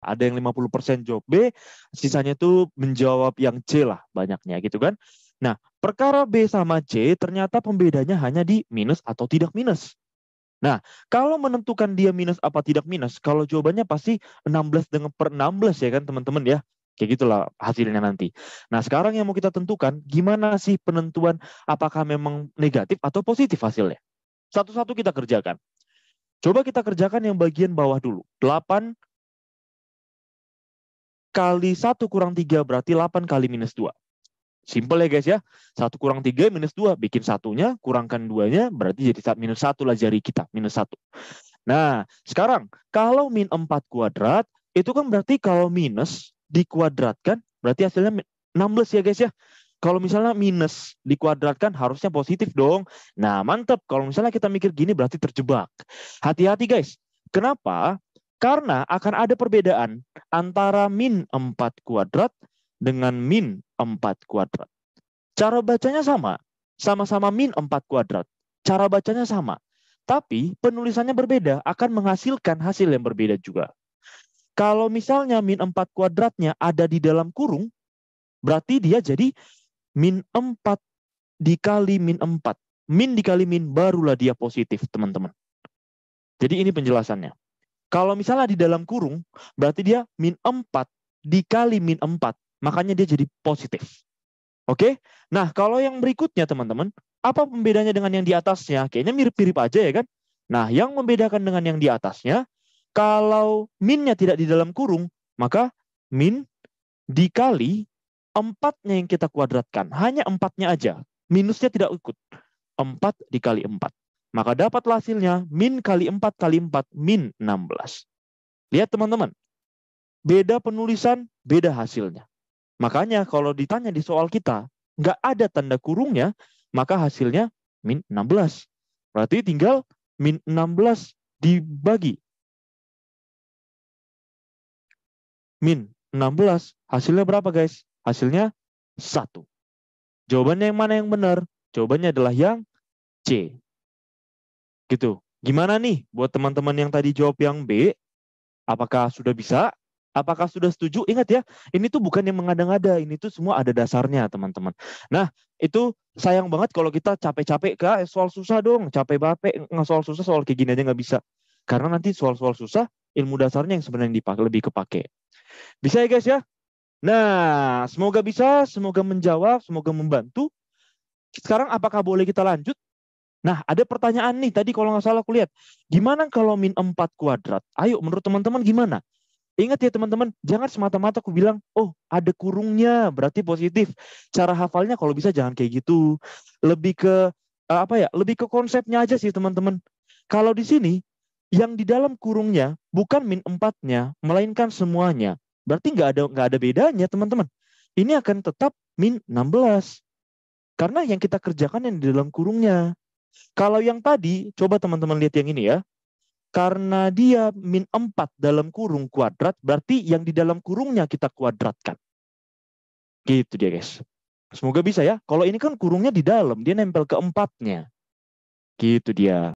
Ada yang 50% jawab B, sisanya itu menjawab yang C lah banyaknya gitu kan. Nah, perkara B sama C ternyata pembedanya hanya di minus atau tidak minus. Nah, kalau menentukan dia minus apa tidak minus, kalau jawabannya pasti 16 dengan per 16 ya kan teman-teman ya. Kayak gitulah hasilnya nanti. Nah, sekarang yang mau kita tentukan, gimana sih penentuan apakah memang negatif atau positif hasilnya? Satu-satu kita kerjakan. Coba kita kerjakan yang bagian bawah dulu. 8 kali 1 kurang 3 berarti 8 kali minus 2. Simple ya guys ya. 1 kurang 3 minus 2. Bikin satunya, kurangkan 2-nya, berarti jadi minus 1 lah jari kita. Minus 1. Nah, sekarang kalau min 4 kuadrat, itu kan berarti kalau minus dikuadratkan, berarti hasilnya 16 ya guys ya. Kalau misalnya minus dikuadratkan harusnya positif dong. Nah, mantep. Kalau misalnya kita mikir gini berarti terjebak. Hati-hati guys. Kenapa? Karena akan ada perbedaan antara min 4 kuadrat dengan min 4 kuadrat. Cara bacanya sama. Sama-sama min 4 kuadrat. Cara bacanya sama. Tapi penulisannya berbeda, akan menghasilkan hasil yang berbeda juga. Kalau misalnya min 4 kuadratnya ada di dalam kurung, berarti dia jadi min 4 dikali min 4. Min dikali min barulah dia positif, teman-teman. Jadi ini penjelasannya. Kalau misalnya di dalam kurung, berarti dia min 4 dikali min 4. Makanya dia jadi positif. Oke? Nah, kalau yang berikutnya, teman-teman, apa pembedanya dengan yang di atasnya? Kayaknya mirip-mirip aja ya kan? Nah, yang membedakan dengan yang di atasnya, kalau minnya tidak di dalam kurung, maka min dikali 4-nya yang kita kuadratkan. Hanya 4-nya aja. Minusnya tidak ikut. 4 dikali 4. Maka dapatlah hasilnya min kali 4 kali 4 min 16. Lihat teman-teman. Beda penulisan, beda hasilnya. Makanya kalau ditanya di soal kita, nggak ada tanda kurungnya, maka hasilnya min 16. Berarti tinggal min 16 dibagi. Min 16, hasilnya berapa guys? Hasilnya 1. Jawabannya yang mana yang benar? Jawabannya adalah yang C. Gitu. Gimana nih buat teman-teman yang tadi jawab yang B? Apakah sudah bisa? Apakah sudah setuju? Ingat ya, ini tuh bukan yang mengada-ngada. Ini tuh semua ada dasarnya, teman-teman. Nah, itu sayang banget kalau kita capek-capek ke soal susah dong. Capek banget, soal susah, soal kayak gini aja nggak bisa. Karena nanti soal-soal susah, ilmu dasarnya yang sebenarnya dipakai, lebih kepake. Bisa ya guys ya? Nah, semoga bisa, semoga menjawab, semoga membantu. Sekarang apakah boleh kita lanjut? Nah, ada pertanyaan nih, tadi kalau nggak salah aku lihat. Gimana kalau min 4 kuadrat? Ayo, menurut teman-teman gimana? Ingat ya teman-teman, jangan semata-mata aku bilang, oh ada kurungnya, berarti positif. Cara hafalnya kalau bisa jangan kayak gitu. Lebih ke, lebih ke konsepnya aja sih teman-teman. Kalau di sini, yang di dalam kurungnya bukan min 4-nya, melainkan semuanya. Berarti nggak ada bedanya teman-teman. Ini akan tetap min 16. Karena yang kita kerjakan yang di dalam kurungnya. Kalau yang tadi, coba teman-teman lihat yang ini ya. Karena dia min 4 dalam kurung kuadrat, berarti yang di dalam kurungnya kita kuadratkan. Gitu dia guys. Semoga bisa ya. Kalau ini kan kurungnya di dalam, dia nempel ke 4-nya. Gitu dia.